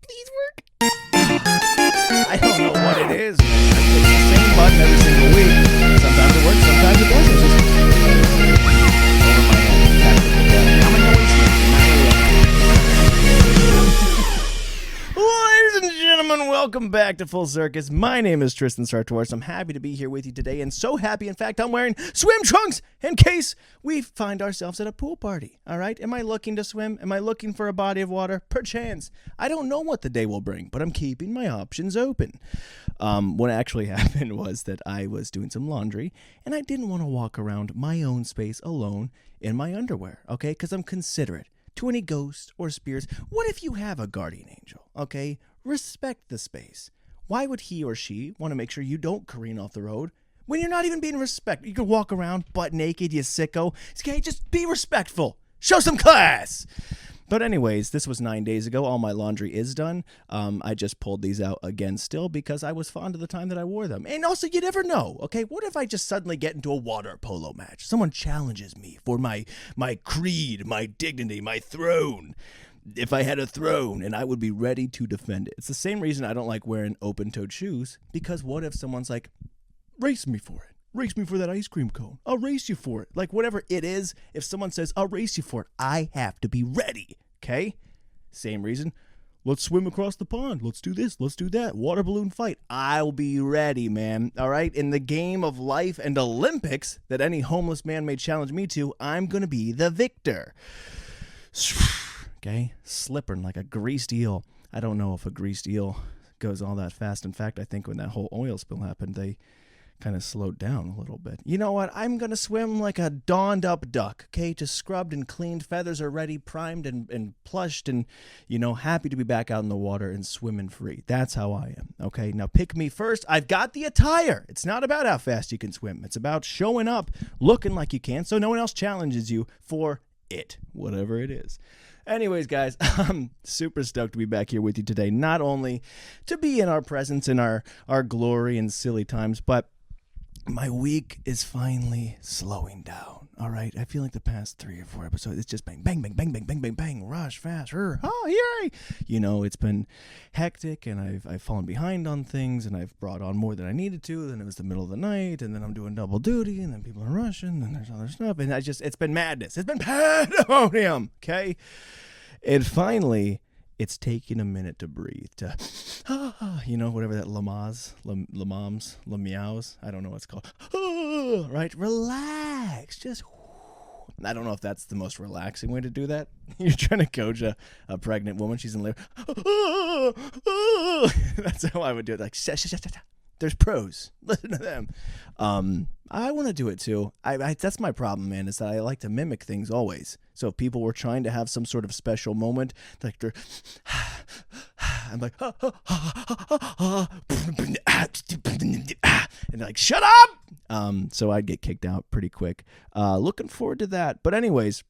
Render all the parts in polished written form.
these work? I don't know what it is. I click the same button every single week. Sometimes it works, sometimes it doesn't. Just over my head. I'm Ladies and gentlemen, welcome back to Full Circus. My name is Tristan Sartoris. I'm happy to be here with you today, and so happy, in fact, I'm wearing swim trunks in case we find ourselves at a pool party, all right? Am I looking to swim? Am I looking for a body of water? Perchance. I don't know what the day will bring, but I'm keeping my options open. What actually happened was that I was doing some laundry, and I didn't want to walk around my own space alone in my underwear, okay? Because I'm considerate to any ghosts or spirits. What if you have a guardian angel, okay? Respect the space. Why would he or she want to make sure you don't careen off the road when you're not even being respected? You can walk around butt naked, you sicko. Okay, just be respectful. Show some class. But anyways, this was 9 days ago. All my laundry is done. I just pulled these out again still because I was fond of the time that I wore them. And also, you never know, okay? What if I just suddenly get into a water polo match? Someone challenges me for my creed, my dignity, my throne. If I had a throne, and I would be ready to defend it. It's the same reason I don't like wearing open-toed shoes, because what if someone's like, race me for it. Race me for that ice cream cone. I'll race you for it. Like, whatever it is, if someone says, I'll race you for it, I have to be ready, okay? Same reason. Let's swim across the pond. Let's do this. Let's do that. Water balloon fight. I'll be ready, man. All right? In the game of life and Olympics that any homeless man may challenge me to, I'm going to be the victor. Okay? Slipping like a greased eel. I don't know if a greased eel goes all that fast. In fact, I think when that whole oil spill happened, they kind of slowed down a little bit. You know what? I'm going to swim like a dawned up duck, okay? Just scrubbed and cleaned. Feathers are ready, primed and plushed, and, happy to be back out in the water and swimming free. That's how I am, okay? Now pick me first. I've got the attire. It's not about how fast you can swim. It's about showing up, looking like you can, so no one else challenges you for it, whatever it is. Anyways, guys, I'm super stoked to be back here with you today, not only to be in our presence in our glory and silly times, but my week is finally slowing down, all right? I feel like the past 3 or 4 episodes, it's just bang, bang, bang, bang, bang, bang, bang, bang, rush, fast, yay! It's been hectic, and I've fallen behind on things, and I've brought on more than I needed to, then it was the middle of the night, and then I'm doing double duty, and then people are rushing, and there's other stuff, and it's been madness. It's been pandemonium, okay? And finally, it's taking a minute to breathe, to, whatever that lamaz, meows, I don't know what it's called, right? Relax, just, I don't know if that's the most relaxing way to do that. You're trying to coach a pregnant woman, she's in labor, that's how I would do it, like, there's pros, listen to them. I want to do it too. That's my problem, man, is that I like to mimic things always. So if people were trying to have some sort of special moment, like they're, I'm like, and they're like, shut up! So I'd get kicked out pretty quick. Looking forward to that. But anyways,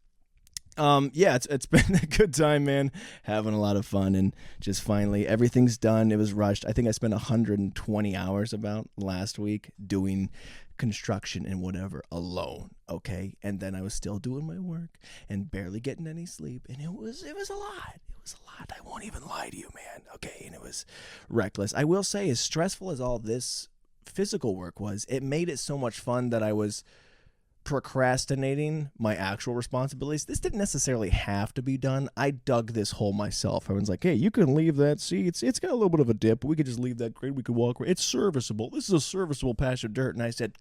it's been a good time, man. Having a lot of fun, and just finally everything's done. It was rushed. I think I spent 120 hours about last week doing construction and whatever alone, okay? And then I was still doing my work and barely getting any sleep, and it was a lot. It was a lot. I won't even lie to you, man, okay? And it was reckless. I will say, as stressful as all this physical work was, it made it so much fun that I was procrastinating my actual responsibilities. This didn't necessarily have to be done. I dug this hole myself. Everyone's like, hey, you can leave that seat. It's got a little bit of a dip, but we could just leave that grade. We could walk around. It's serviceable. This is a serviceable patch of dirt. And I said,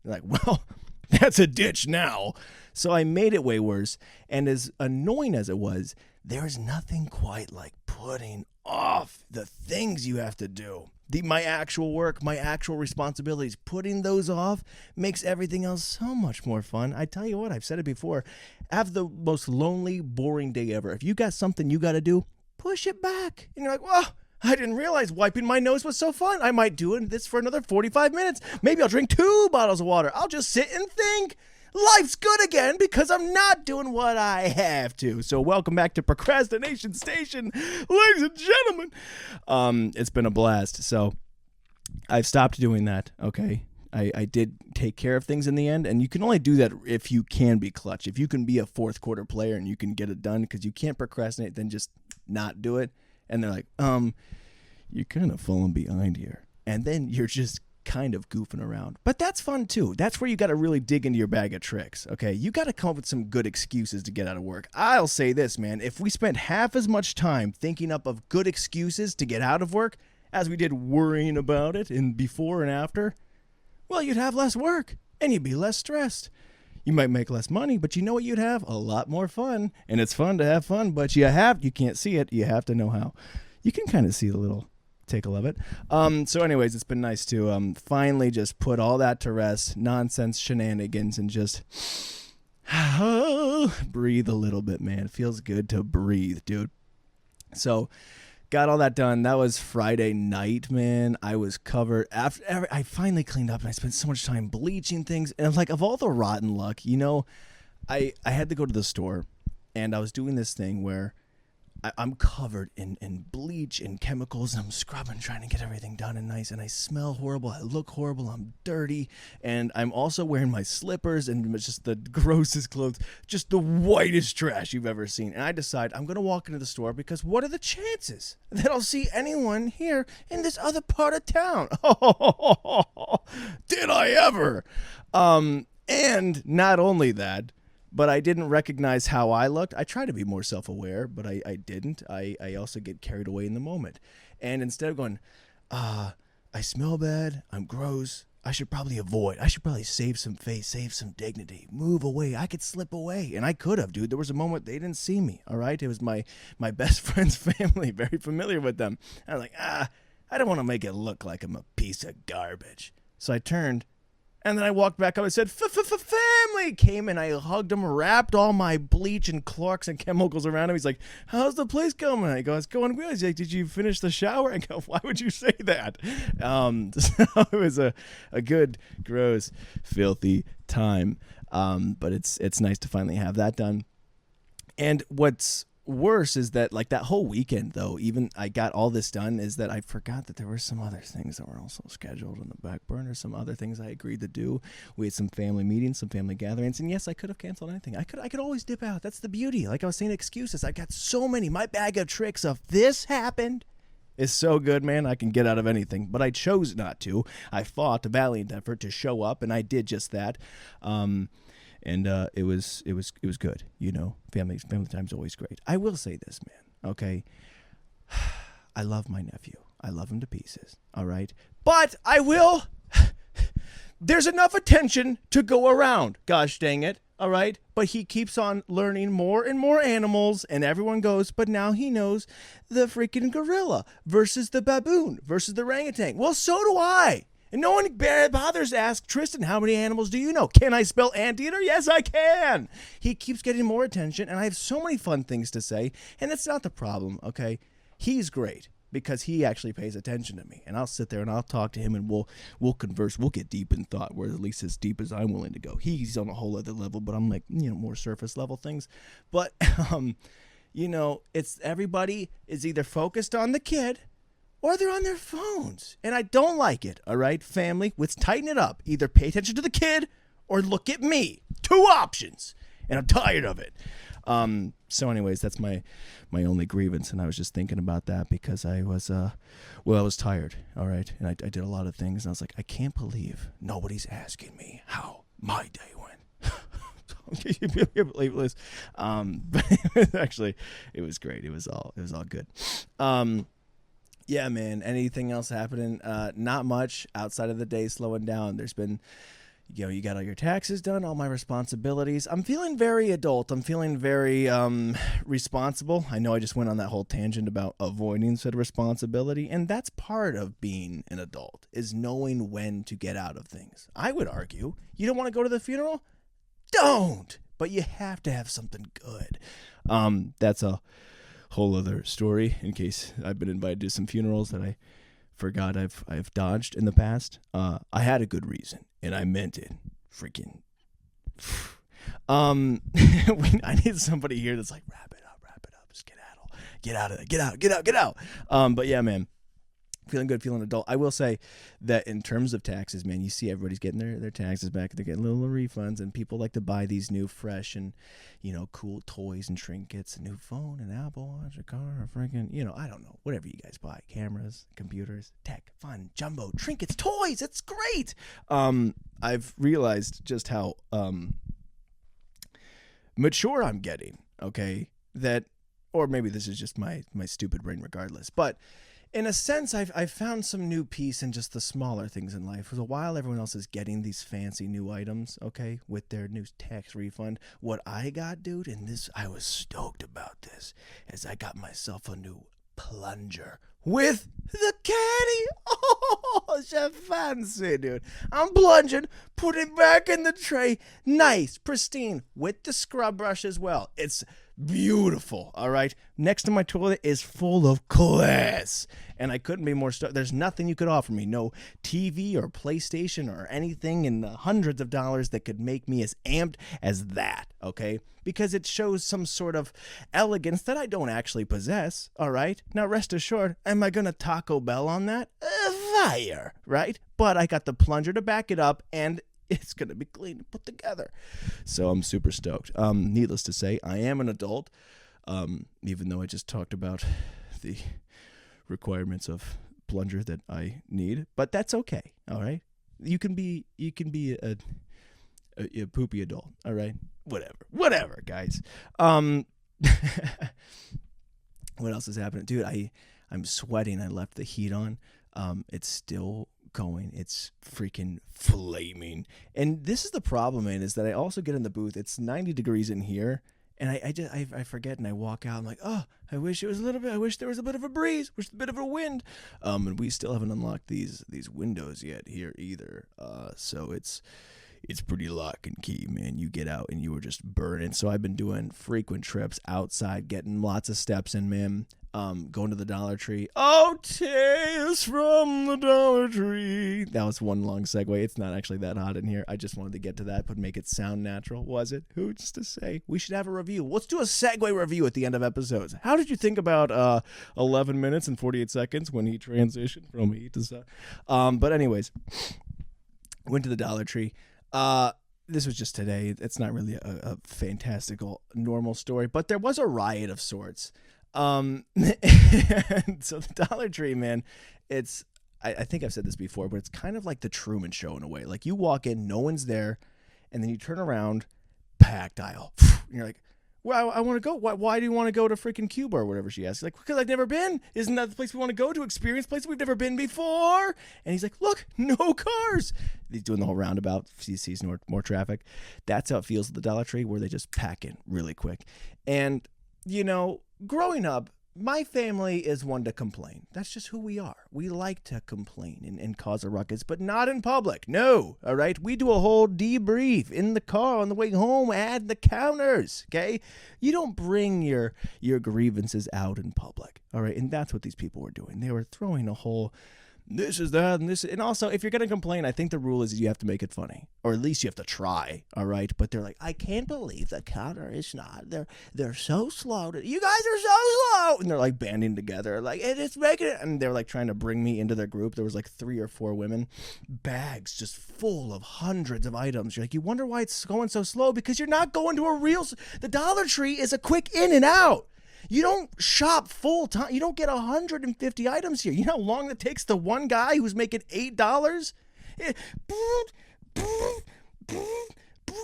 like, well, that's a ditch now. So I made it way worse. And as annoying as it was, there's nothing quite like putting off the things you have to do. My actual work, my actual responsibilities, putting those off makes everything else so much more fun. I tell you what, I've said it before, have the most lonely, boring day ever. If you got something you got to do, push it back. And you're like, well, I didn't realize wiping my nose was so fun. I might do this for another 45 minutes. Maybe I'll drink 2 bottles of water. I'll just sit and think. Life's good again because I'm not doing what I have to. So welcome back to Procrastination Station, ladies and gentlemen. It's been a blast. So I've stopped doing that, okay? I did take care of things in the end, and you can only do that if you can be clutch. If you can be a fourth quarter player and you can get it done, because you can't procrastinate, then just not do it. And they're like, you're kind of falling behind here. And then you're just kind of goofing around. But that's fun too. That's where you got to really dig into your bag of tricks, okay? You got to come up with some good excuses to get out of work. I'll say this, man. If we spent half as much time thinking up of good excuses to get out of work as we did worrying about it in before and after, well, you'd have less work and you'd be less stressed. You might make less money, but you know what you'd have? A lot more fun. And it's fun to have fun, but you can't see it. You have to know how. You can kind of see the little tickle of it. So anyways, it's been nice to finally just put all that to rest, nonsense shenanigans, and just breathe a little bit, man. It feels good to breathe, dude. So got all that done. That was Friday night, man. I was covered. After I finally cleaned up, and I spent so much time bleaching things. And like, of all the rotten luck, I had to go to the store, and I was doing this thing where I'm covered in bleach and chemicals, and I'm scrubbing, trying to get everything done and nice, and I smell horrible, I look horrible, I'm dirty, and I'm also wearing my slippers and just the grossest clothes, just the whitest trash you've ever seen. And I decide I'm going to walk into the store because what are the chances that I'll see anyone here in this other part of town? Did I ever? And not only that, but I didn't recognize how I looked. I try to be more self-aware, but I didn't. I also get carried away in the moment. And instead of going, I smell bad, I'm gross, I should probably avoid. I should probably save some face, save some dignity, move away. I could slip away. And I could have, dude. There was a moment they didn't see me, all right? It was my best friend's family, very familiar with them. I was like, I don't want to make it look like I'm a piece of garbage. So I turned. And then I walked back up and said, family, came and I hugged him, wrapped all my bleach and Clorox and chemicals around him. He's like, how's the place going? I go, it's going well. He's like, did you finish the shower? I go, why would you say that? So it was a good, gross, filthy time. But it's nice to finally have that done. And what's worse is that, like, that whole weekend, though, even I got all this done, is that I forgot that there were some other things that were also scheduled on the back burner, some other things I agreed to do. We had some family meetings, some family gatherings, and yes, I could have canceled anything. I could always dip out. That's the beauty. Like I was saying, excuses. I got so many. My bag of tricks of this happened is so good, man. I can get out of anything, but I chose not to. I fought a valiant effort to show up, and I did just that. And it was good, Family time's always great. I will say this, man, okay? I love my nephew. I love him to pieces, all right? But there's enough attention to go around, gosh dang it, all right? But he keeps on learning more and more animals, and everyone goes, but now he knows the freaking gorilla versus the baboon versus the orangutan. Well, so do I. And no one bothers to ask Tristan, how many animals do you know? Can I spell anteater? Yes, I can. He keeps getting more attention, and I have so many fun things to say, and that's not the problem, okay? He's great because he actually pays attention to me, and I'll sit there and I'll talk to him, and we'll converse. We'll get deep in thought, where at least as deep as I'm willing to go. He's on a whole other level, but I'm like, more surface level things. But, it's everybody is either focused on the kid or they're on their phones. And I don't like it, all right? Family, let's tighten it up. Either pay attention to the kid or look at me. 2 options. And I'm tired of it. So anyways, that's my only grievance. And I was just thinking about that because I was tired, all right? And I did a lot of things. And I was like, I can't believe nobody's asking me how my day went. But actually, it was great. It was all good. Yeah, man. Anything else happening? Not much outside of the day slowing down. There's been, you got all your taxes done, all my responsibilities. I'm feeling very adult. I'm feeling very responsible. I know I just went on that whole tangent about avoiding said responsibility, and that's part of being an adult, is knowing when to get out of things. I would argue, you don't want to go to the funeral? Don't! But you have to have something good. That's a whole other story, in case I've been invited to some funerals that I forgot I've dodged in the past. I had a good reason, and I meant it. Freaking. I need somebody here that's like, wrap it up, skedaddle, get out of there, get out. But yeah, man, Feeling good, feeling adult. I will say that in terms of taxes, man, you see everybody's getting their taxes back. They're getting little refunds, and people like to buy these new, fresh, and, cool toys and trinkets, a new phone, an Apple Watch, a car, a freaking, I don't know, whatever you guys buy. Cameras, computers, tech, fun, jumbo, trinkets, toys. It's great. I've realized just how mature I'm getting, okay? Or maybe this is just my stupid brain regardless, but in a sense, I've found some new peace in just the smaller things in life. For a while, everyone else is getting these fancy new items, okay, with their new tax refund. What I got, dude, I was stoked about this, is I got myself a new plunger with the caddy. Oh, it's fancy, dude. I'm plunging, put it back in the tray, nice, pristine, with the scrub brush as well. It's beautiful, all right? Next to my toilet is full of class, and I couldn't be more there's nothing you could offer me, no TV or PlayStation or anything in the hundreds of dollars that could make me as amped as that, okay? Because it shows some sort of elegance that I don't actually possess, all right? Now, rest assured, am I gonna Taco Bell on that? Fire, right? But I got the plunger to back it up, and it's going to be clean and put together. So I'm super stoked. Needless to say, I am an adult, even though I just talked about the requirements of plunger that I need. But that's okay, all right? You can be a poopy adult, all right? Whatever, guys. What else is happening? Dude, I'm sweating. I left the heat on. It's still going. It's freaking flaming. And this is the problem, man, is that I also get in the booth. It's 90 degrees in here, and I forget, and I walk out. I'm like, oh, I wish it was a little bit. I wish there was a bit of a breeze, wish a bit of a wind. And we still haven't unlocked these windows yet here either. So it's pretty lock and key, man. You get out and you were just burning. So I've been doing frequent trips outside, getting lots of steps in, man. Going to the Dollar Tree. Oh, tales from the Dollar Tree. That was one long segue. It's not actually that hot in here. I just wanted to get to that, but make it sound natural. Was it? Who's to say? We should have a review. Let's do a segue review at the end of episodes. How did you think about 11 minutes and 48 seconds when he transitioned from heat to sun? But anyways, went to the Dollar Tree. This was just today. It's not really a fantastical normal story, but there was a riot of sorts. And so the Dollar Tree, man, I think I've said this before, but it's kind of like the Truman Show in a way. Like, you walk in, no one's there, and then you turn around, packed aisle. And you're like, well, I want to go. Why do you want to go to freaking Cuba or whatever she asks? Like, because I've never been. Isn't that the place we want to go to experience places we've never been before? And he's like, look, no cars. He's doing the whole roundabout. He sees more traffic. That's how it feels at the Dollar Tree, where they just pack in really quick. And, growing up, my family is one to complain. That's just who we are. We like to complain and cause a ruckus, but not in public. No, all right? We do a whole debrief in the car on the way home at the counters, okay? You don't bring your grievances out in public, all right? And that's what these people were doing. They were throwing a whole this is that and this. And also, if you're going to complain, I think the rule is you have to make it funny, or at least you have to try, all right? But they're like, I can't believe the counter is not. They're so slow. You guys are so slow. And they're like banding together, like, it's making it. And they're like trying to bring me into their group. There was like 3 or 4 women, bags just full of hundreds of items. You're like, you wonder why it's going so slow? Because you're not going to the Dollar Tree is a quick in and out. You don't shop full time. You don't get 150 items here. You know how long it takes the one guy who's making $8?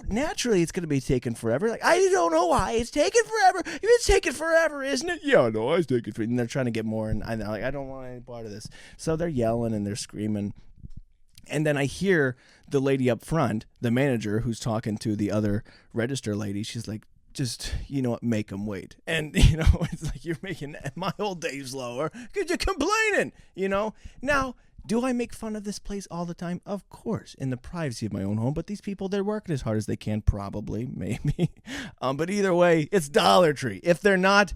Naturally, it's going to be taking forever. Like, I don't know why it's taking forever. It's taking forever, isn't it? Yeah, no, it's taking forever. And they're trying to get more, and I'm like, I don't want any part of this. So they're yelling and they're screaming. And then I hear the lady up front, the manager who's talking to the other register lady. She's like, just, make them wait. And, it's like, you're making my whole day slower because you're complaining, Now, do I make fun of this place all the time? Of course, in the privacy of my own home. But these people, they're working as hard as they can, probably, maybe. But either way, it's Dollar Tree. If they're not,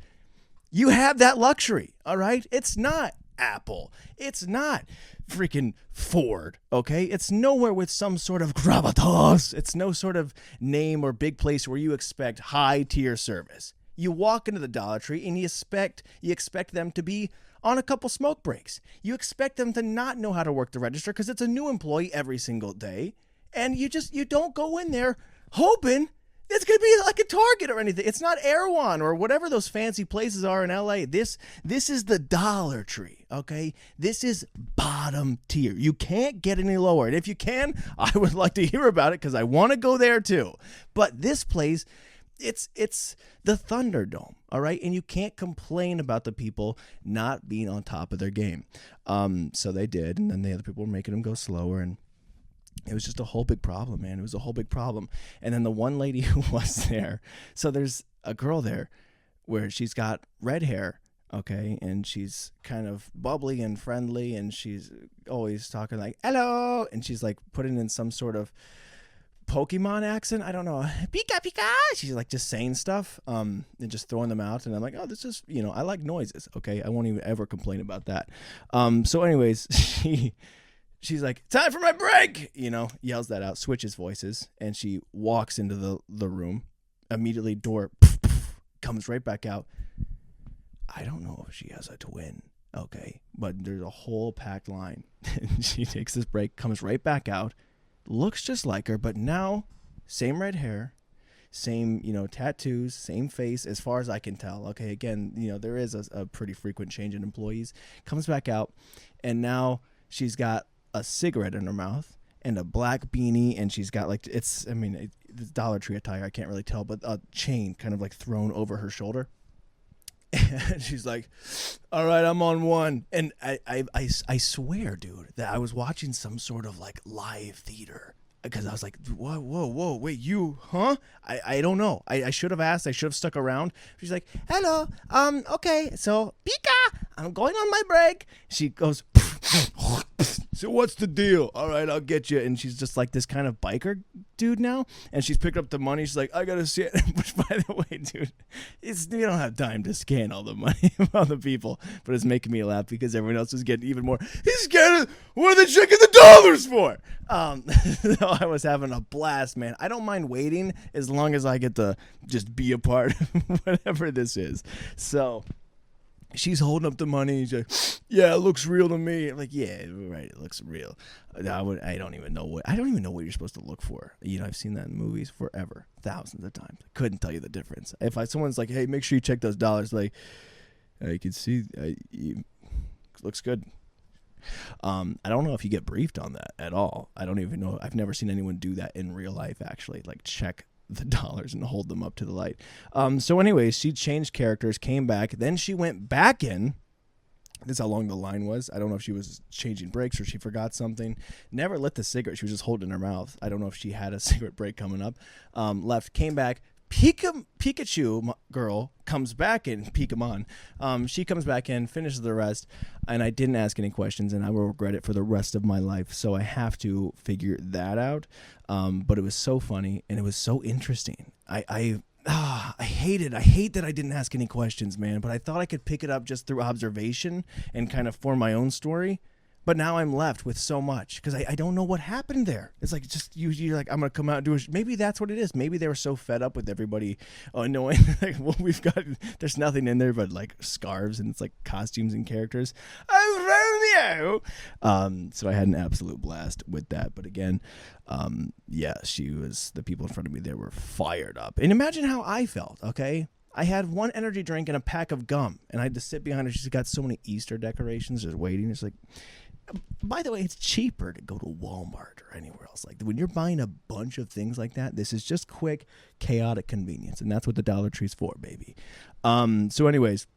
you have that luxury, all right? It's not Apple. It's not freaking Ford, okay? It's nowhere with some sort of gravitas. It's no sort of name or big place where you expect high tier service. You walk into the Dollar Tree and you expect them to be on a couple smoke breaks. You expect them to not know how to work the register because it's a new employee every single day. And you don't go in there hoping it's going to be like a Target or anything. It's not Erewhon or whatever those fancy places are in LA. This is the Dollar Tree, okay? This is bottom tier. You can't get any lower. And if you can, I would like to hear about it because I want to go there too. But this place, it's the Thunderdome, all right? And you can't complain about the people not being on top of their game. So they did, and then the other people were making them go slower, and it was just a whole big problem, man. It was a whole big problem. And then the one lady who was there, so there's a girl there where she's got red hair, okay, and she's kind of bubbly and friendly, and she's always talking like, hello, and she's like putting in some sort of Pokemon accent. I don't know. Pika, Pika. She's like just saying stuff and just throwing them out. And I'm like, oh, this is, I like noises, okay? I won't even ever complain about that. So anyways, she's like, time for my break, yells that out, switches voices, and she walks into the room. Immediately, door comes right back out. I don't know if she has a twin, okay, but there's a whole packed line. And she takes this break, comes right back out, looks just like her, but now same red hair, same, tattoos, same face, as far as I can tell. Okay, again, there is a pretty frequent change in employees. Comes back out, and now she's got a cigarette in her mouth and a black beanie, and she's got it's Dollar Tree attire, I can't really tell, but a chain kind of like thrown over her shoulder. And she's like, all right, I'm on one. And I swear, dude, that I was watching some sort of like live theater, because I was like, whoa, wait, you, huh? I don't know. I should have asked. I should have stuck around. She's like, hello, okay, so Pika, I'm going on my break. She goes, so what's the deal? All right, I'll get you. And she's just like this kind of biker dude now, and she's picking up the money. She's like, I gotta see it. Which, by the way, dude, you don't have time to scan all the money of other people, but it's making me laugh because everyone else is getting even more. He's scanning. What are they checking the dollars for? So I was having a blast, man. I don't mind waiting as long as I get to just be a part of whatever this is. So she's holding up the money. She's like, yeah, it looks real to me. I'm like, yeah, right, it looks real. I don't even know what you're supposed to look for. I've seen that in movies forever, thousands of times. I couldn't tell you the difference. If someone's like, hey, make sure you check those dollars, like, I can see, looks good. I don't know if you get briefed on that at all. I don't even know. I've never seen anyone do that in real life, actually, like check the dollars and hold them up to the light. So anyways, she changed characters, came back, then she went back in. This is how long the line was. I don't know if she was changing breaks or she forgot something. Never lit the cigarette. She was just holding in her mouth. I don't know if she had a cigarette break coming up. Left, came back. Pikachu girl comes back in. Pokemon. She comes back in, finishes the rest, and I didn't ask any questions, and I will regret it for the rest of my life. So I have to figure that out. But it was so funny and it was so interesting. I hate it. I hate that I didn't ask any questions, man. But I thought I could pick it up just through observation and kind of form my own story. But now I'm left with so much because I don't know what happened there. It's like just you're like, I'm going to come out and do it. Maybe that's what it is. Maybe they were so fed up with everybody knowing like, well, there's nothing in there but like scarves and it's like costumes and characters. I'm Romeo. So I had an absolute blast with that. But again, the people in front of me there were fired up. And imagine how I felt, okay? I had one energy drink and a pack of gum, and I had to sit behind her. She's got so many Easter decorations just waiting. It's like, by the way, it's cheaper to go to Walmart or anywhere else. Like when you're buying a bunch of things like that, this is just quick, chaotic convenience, and that's what the Dollar Tree's for, baby. So anyways,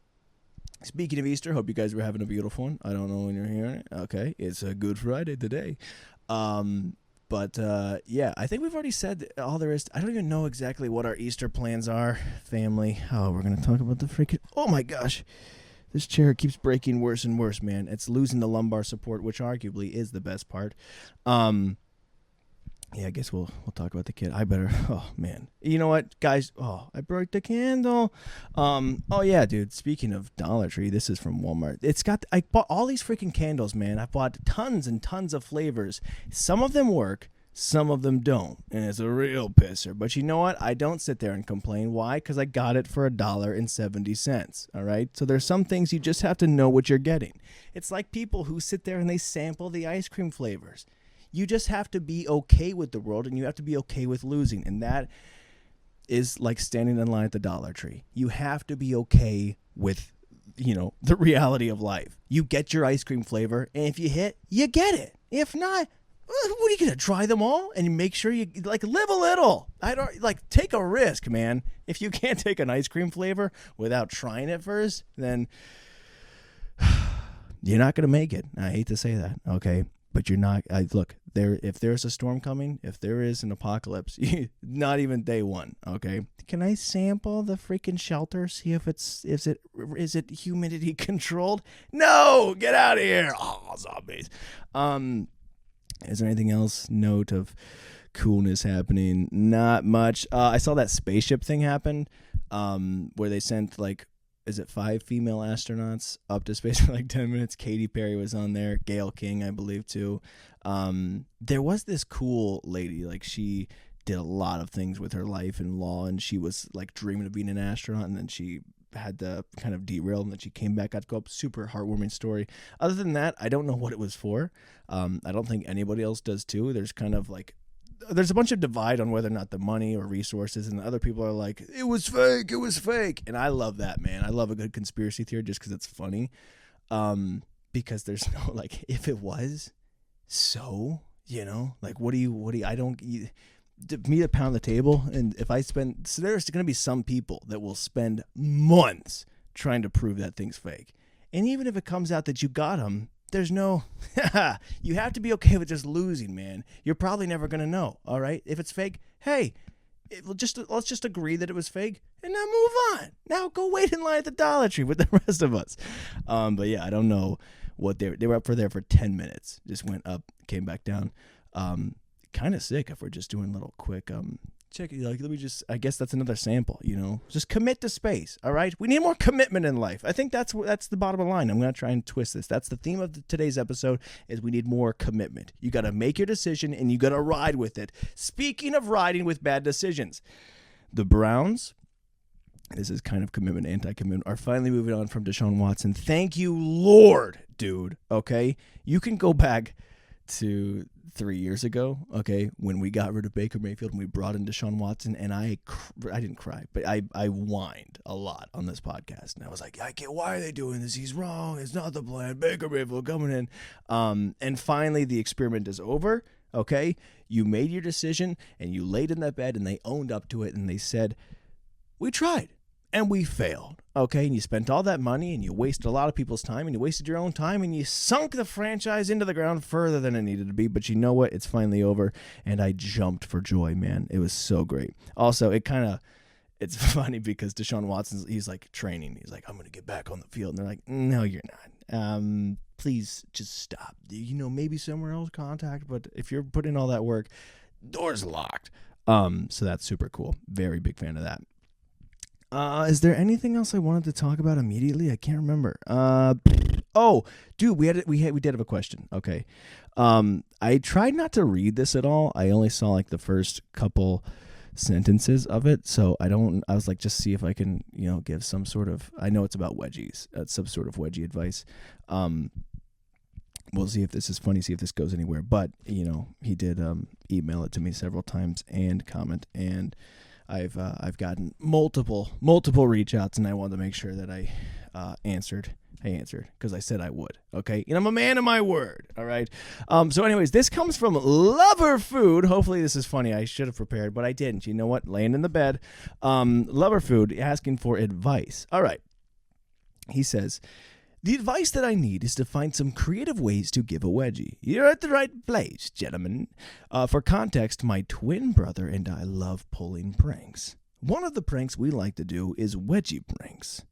speaking of Easter, hope you guys were having a beautiful one. I don't know when you're hearing it. Okay, it's a Good Friday today. But I think we've already said all there is. I don't even know exactly what our Easter plans are, family. Oh, we're going to talk about the freaking... Oh, my gosh. This chair keeps breaking worse and worse, man. It's losing the lumbar support, which arguably is the best part. I guess we'll talk about the kid. I better... Oh, man. You know what, guys? Oh, I broke the candle. Oh, yeah, dude. Speaking of Dollar Tree, this is from Walmart. I bought all these freaking candles, man. I bought tons and tons of flavors. Some of them work. Some of them don't, and it's a real pisser. But you know what? I don't sit there and complain. Why? Because I got it for $1.70. All right? So there's some things you just have to know what you're getting. It's like people who sit there and they sample the ice cream flavors. You just have to be okay with the world, and you have to be okay with losing. And that is like standing in line at the Dollar Tree. You have to be okay with, the reality of life. You get your ice cream flavor, and if you hit, you get it. If not, what are you gonna try them all and make sure you live a little? I don't take a risk, man. If you can't take an ice cream flavor without trying it first, then you're not gonna make it. I hate to say that, okay, but you're not. Look, if there's a storm coming, if there is an apocalypse, not even day one, okay. Can I sample the freaking shelter? See if is it humidity controlled? No, get out of here! Oh, zombies. Is there anything else? Note of coolness happening? Not much. I saw that spaceship thing happen, where they sent 5 female astronauts up to space for 10 minutes. Katy Perry was on there. Gayle King, I believe, too. There was this cool lady. She did a lot of things with her life and law, and she was dreaming of being an astronaut, and then she had to kind of derail, and then she came back, got to go up. Super heartwarming story. Other than that, I don't know what it was for. I don't think anybody else does too. There's kind of there's a bunch of divide on whether or not the money or resources, and other people are like, it was fake. And I love that, man. I love a good conspiracy theory just because it's funny. Because there's no, if it was, so, what do you, I don't, me to pound the table, and if I spend, so there's going to be some people that will spend months trying to prove that thing's fake. And even if it comes out that you got them, there's no, you have to be okay with just losing, man. You're probably never going to know, all right? If it's fake, hey, let's just agree that it was fake and now move on. Now go wait in line at the Dollar Tree with the rest of us. But yeah, I don't know what they were up for there for 10 minutes. Just went up, came back down. Kind of sick if we're just doing a little quick check. Let me just, I guess that's another sample, just commit to space. All right. We need more commitment in life. I think that's the bottom line. I'm going to try and twist this. That's the theme of today's episode is we need more commitment. You got to make your decision and you got to ride with it. Speaking of riding with bad decisions, the Browns, this is kind of commitment, anti-commitment, are finally moving on from Deshaun Watson. Thank you, Lord, dude. Okay. You can go back to 3 years ago, okay, when we got rid of Baker Mayfield and we brought in Deshaun Watson, and I didn't cry, but I whined a lot on this podcast, and I was like, I can't, why are they doing this? He's wrong. It's not the plan. Baker Mayfield coming in. And finally, the experiment is over, okay? You made your decision, and you laid in that bed, and they owned up to it, and they said, we tried. And we failed, okay? And you spent all that money, and you wasted a lot of people's time, and you wasted your own time, and you sunk the franchise into the ground further than it needed to be. But you know what? It's finally over, and I jumped for joy, man. It was so great. Also, it's funny because Deshaun Watson, he's training. He's like, I'm going to get back on the field. And they're like, no, you're not. Please just stop. Maybe somewhere else contact, but if you're putting all that work, door's locked. So that's super cool. Very big fan of that. Is there anything else I wanted to talk about immediately? I can't remember. Oh, dude, we did have a question. Okay. I tried not to read this at all. I only saw the first couple sentences of it. So I was like, just see if I can, give some sort of, I know it's about wedgies, some sort of wedgie advice. We'll see if this is funny, see if this goes anywhere. But, he did email it to me several times and comment, and I've gotten multiple reach outs, and I wanted to make sure that I answered because I said I would. Okay, and I'm a man of my word. All right. So, anyways, this comes from Lover Food. Hopefully, this is funny. I should have prepared, but I didn't. You know what? Laying in the bed, Lover Food asking for advice. All right. He says, the advice that I need is to find some creative ways to give a wedgie. You're at the right place, gentlemen. For context, my twin brother and I love pulling pranks. One of the pranks we like to do is wedgie pranks.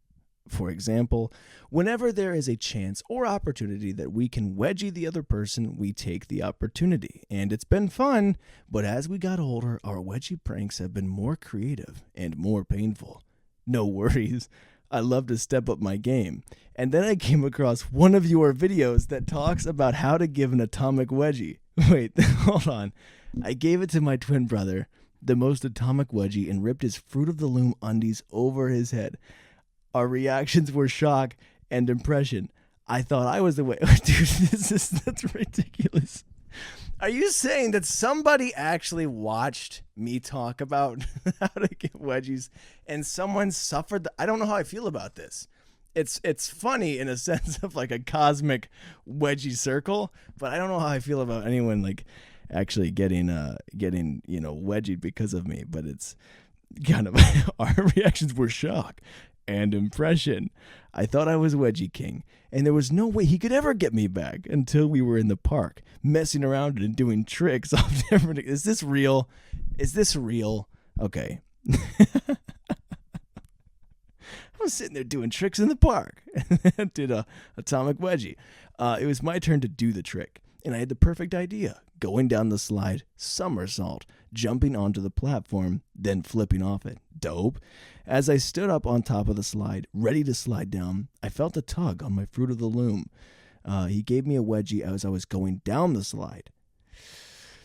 For example, whenever there is a chance or opportunity that we can wedgie the other person, we take the opportunity. And it's been fun, but as we got older, our wedgie pranks have been more creative and more painful. No worries. I love to step up my game. And then I came across one of your videos that talks about how to give an atomic wedgie. Wait, hold on. I gave it to my twin brother, the most atomic Wedgie, and ripped his Fruit of the Loom undies over his head. Our reactions were shock and impression. I thought I was the way. Dude, that's ridiculous. Are you saying that somebody actually watched me talk about how to get wedgies and someone suffered? I don't know how I feel about this. It's funny in a sense of like a cosmic wedgie circle, but I don't know how I feel about anyone like actually getting wedgied because of me. But it's kind of our reactions were shock and impression. I thought I was Wedgie King, and there was no way he could ever get me back until we were in the park, messing around and doing tricks off different. Is this real? Is this real? Okay. I was sitting there doing tricks in the park. Did a atomic wedgie. It was my turn to do the trick, and I had the perfect idea. Going down the slide, somersault, jumping onto the platform, then flipping off it. Dope. As I stood up on top of the slide, ready to slide down, I felt a tug on my Fruit of the Loom. He gave me a wedgie as I was going down the slide.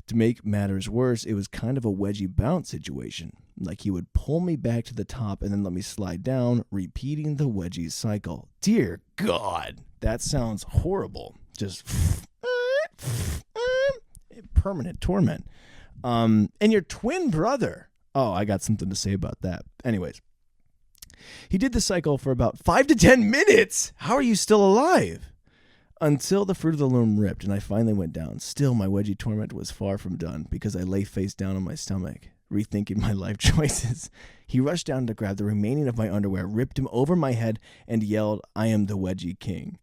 To make matters worse, it was kind of a wedgie bounce situation. Like he would pull me back to the top and then let me slide down, repeating the wedgie cycle. Dear God, that sounds horrible. Just permanent torment. And your twin brother. Oh, I got something to say about that. Anyways, he did the cycle for about 5 to 10 minutes. How are you still alive? Until the Fruit of the Loom ripped and I finally went down. Still, my wedgie torment was far from done because I lay face down on my stomach, rethinking my life choices. He rushed down to grab the remaining of my underwear, ripped him over my head, and yelled, "I am the Wedgie King."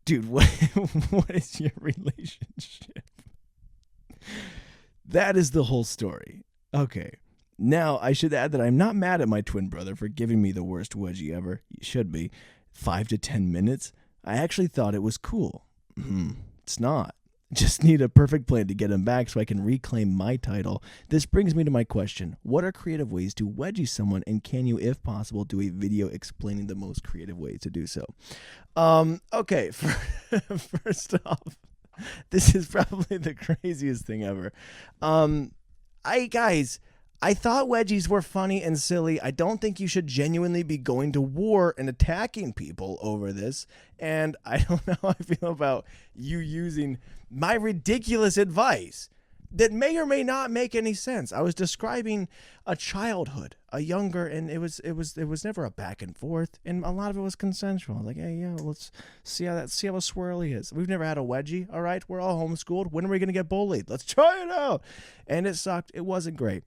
Dude, what is your relationship? That is the whole story. Okay. Now, I should add that I'm not mad at my twin brother for giving me the worst wedgie ever. He should be. 5 to 10 minutes? I actually thought it was cool. It's not. Just need a perfect plan to get him back so I can reclaim my title. This brings me to my question. What are creative ways to wedgie someone, and can you, if possible, do a video explaining the most creative ways to do so? Okay, first off, this is probably the craziest thing ever. I thought wedgies were funny and silly. I don't think you should genuinely be going to war and attacking people over this. And I don't know how I feel about you using my ridiculous advice that may or may not make any sense. I was describing a childhood, a younger, and it was never a back and forth, and a lot of it was consensual. Like, hey, yeah, let's see how swirly is. We've never had a wedgie, all right? We're all homeschooled. When are we gonna get bullied? Let's try it out. And it sucked. It wasn't great.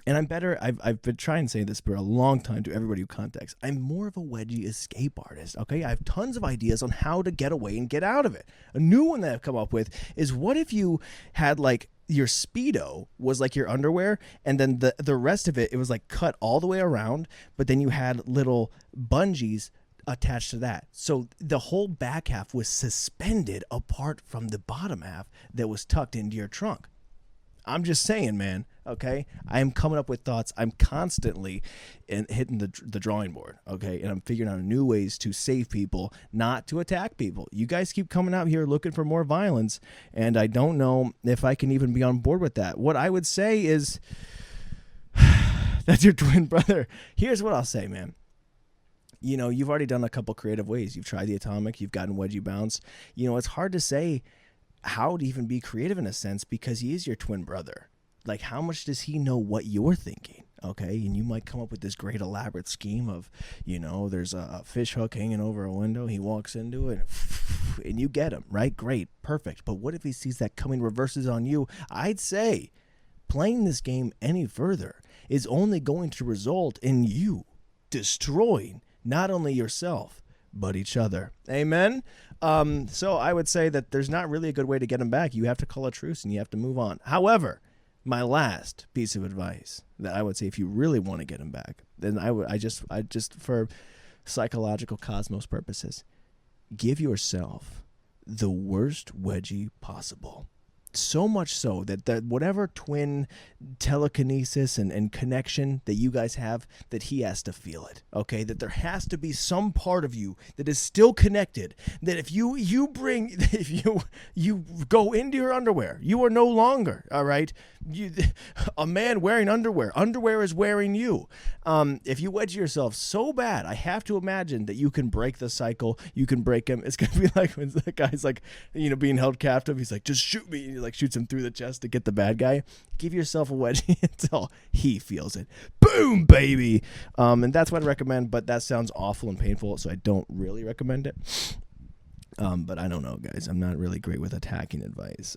And I'm better. I've been trying to say this for a long time to everybody who contacts. I'm more of a wedgie escape artist, okay? I have tons of ideas on how to get away and get out of it. A new one that I've come up with is, what if you had like your Speedo was like your underwear, and then the rest of it was like cut all the way around, but then you had little bungees attached to that. So the whole back half was suspended apart from the bottom half that was tucked into your trunk. I'm just saying, man, okay? I am coming up with thoughts. I'm constantly hitting the drawing board, okay? And I'm figuring out new ways to save people, not to attack people. You guys keep coming out here looking for more violence, and I don't know if I can even be on board with that. What I would say is, that's your twin brother. Here's what I'll say, man. You know, you've already done a couple creative ways. You've tried the atomic. You've gotten wedgie bounce. You know, it's hard to say how to even be creative in a sense, because he is your twin brother. Like, how much does he know what you're thinking? Okay, and you might come up with this great elaborate scheme of, you know, there's a fish hook hanging over a window. He walks into it, and you get him, right? Great, perfect. But what if he sees that coming, reverses on you? I'd say playing this game any further is only going to result in you destroying not only yourself, but each other. Amen? So I would say that there's not really a good way to get him back. You have to call a truce and you have to move on. However, my last piece of advice that I would say, if you really want to get him back, then I just for psychological cosmos purposes, give yourself the worst wedgie possible. So much so that whatever twin telekinesis and connection that you guys have, that he has to feel it, okay? That there has to be some part of you that is still connected, that if you go into your underwear, you are no longer, all right? A man wearing underwear is wearing you. If you wedge yourself so bad, I have to imagine that you can break the cycle, you can break him. It's going to be like when the guy's like, being held captive, he's like, just shoot me, and he like shoots him through the chest to get the bad guy. Give yourself a wedgie until he feels it. Boom, baby. And that's what I recommend, but that sounds awful and painful, so I don't really recommend it. But I don't know, guys. I'm not really great with attacking advice.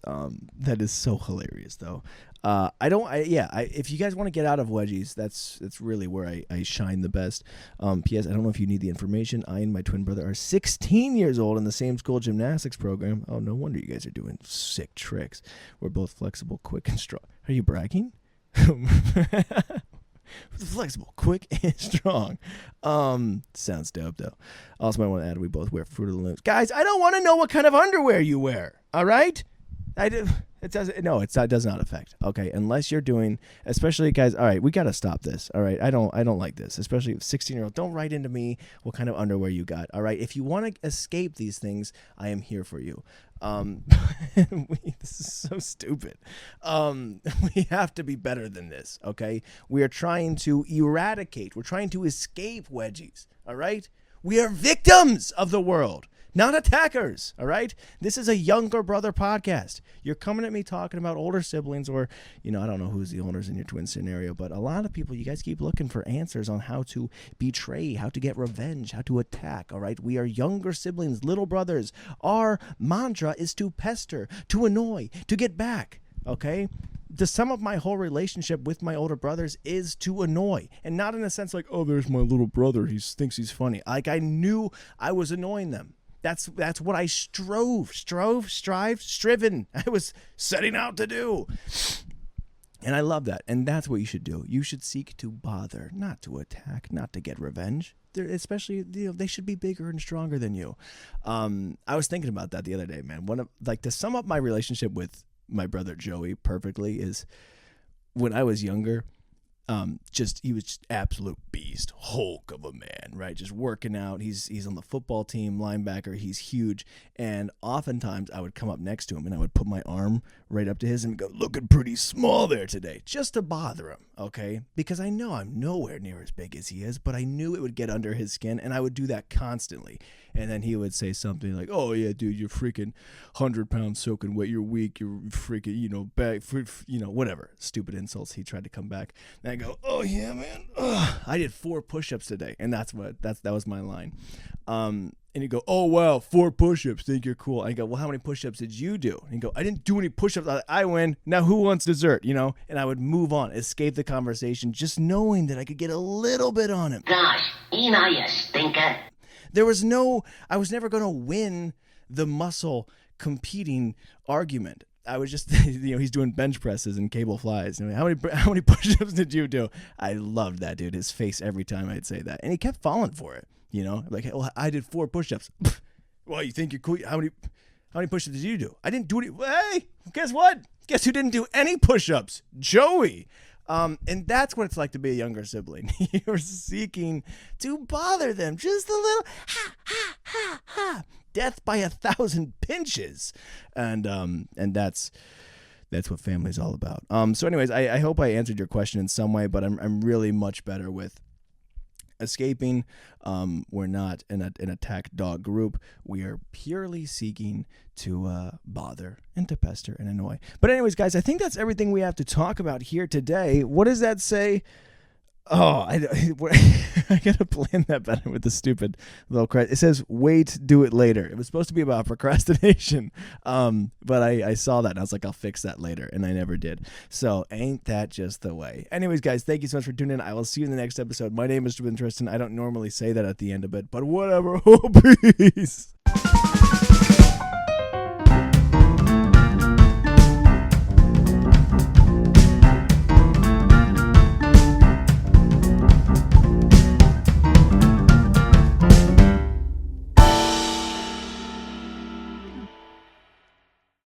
That is so hilarious, though. If you guys want to get out of wedgies, that's really where I shine the best. P.S. I don't know if you need the information. I and my twin brother are 16 years old in the same school gymnastics program. Oh, no wonder you guys are doing sick tricks. We're both flexible, quick, and strong. Are you bragging? Flexible, quick, and strong. Sounds dope, though. Also, I want to add, we both wear Fruit of the Looms. Guys, I don't want to know what kind of underwear you wear, all right? It does not affect, okay? Unless you're doing, especially, guys, all right, we got to stop this, all right? I don't like this, especially 16-year-old. Don't write into me what kind of underwear you got, all right? If you want to escape these things, I am here for you. This is so stupid. We have to be better than this, okay? We are trying to eradicate. We're trying to escape wedgies, all right? We are victims of the world, not attackers, all right? This is a younger brother podcast. You're coming at me talking about older siblings, or, I don't know who's the oldest in your twin scenario, but a lot of people, you guys keep looking for answers on how to betray, how to get revenge, how to attack, all right? We are younger siblings, little brothers. Our mantra is to pester, to annoy, to get back, okay? The sum of my whole relationship with my older brothers is to annoy, and not in a sense like, oh, there's my little brother, he thinks he's funny. Like, I knew I was annoying them. That's what I striven. I was setting out to do. And I love that. And that's what you should do. You should seek to bother, not to attack, not to get revenge. Especially, they should be bigger and stronger than you. I was thinking about that the other day, man. To sum up my relationship with my brother Joey perfectly is when I was younger, he was just absolute beast, Hulk of a man, right? Just working out. He's on the football team, linebacker. He's huge. And oftentimes I would come up next to him and I would put my arm right up to his and go, looking pretty small there today, just to bother him, okay? Because I know I'm nowhere near as big as he is, but I knew it would get under his skin, and I would do that constantly. And then he would say something like, oh, yeah, dude, you're freaking 100 pounds soaking wet. You're weak. You're freaking, back, whatever. Stupid insults. He tried to come back. And I go, oh, yeah, man. Ugh. I did 4 push-ups today. And that was my line. And you go, oh, wow, 4 push-ups. Think you're cool. I go, well, how many push-ups did you do? And you go, I didn't do any push-ups. I win. Now who wants dessert? And I would move on, escape the conversation, just knowing that I could get a little bit on him. Gosh, you stinker. I was never going to win the muscle competing argument. I was just, he's doing bench presses and cable flies. How many push-ups did you do? I loved that, dude. His face every time I'd say that. And he kept falling for it, Like, well, I did 4 push-ups. Well, you think you're cool? How many push-ups did you do? I didn't do any. Hey, guess what? Guess who didn't do any push-ups? Joey. And that's what it's like to be a younger sibling. You're seeking to bother them just a little. Ha, ha, ha, ha. Death by 1,000 pinches. And that's what family's all about. So anyways, I hope I answered your question in some way, but I'm really much better with escaping. We're not an attack dog group. We are purely seeking to bother and to pester and annoy. But anyways, guys, I think that's everything we have to talk about here today. What does that say? Oh, I gotta plan that better with the stupid little credit. It says, wait, do it later. It was supposed to be about procrastination, but I saw that and I was like, I'll fix that later, and I never did. So ain't that just the way? Anyways, guys, thank you so much for tuning in. I will see you in the next episode. My name is Tristan. I don't normally say that at the end of it, but whatever. Oh, peace.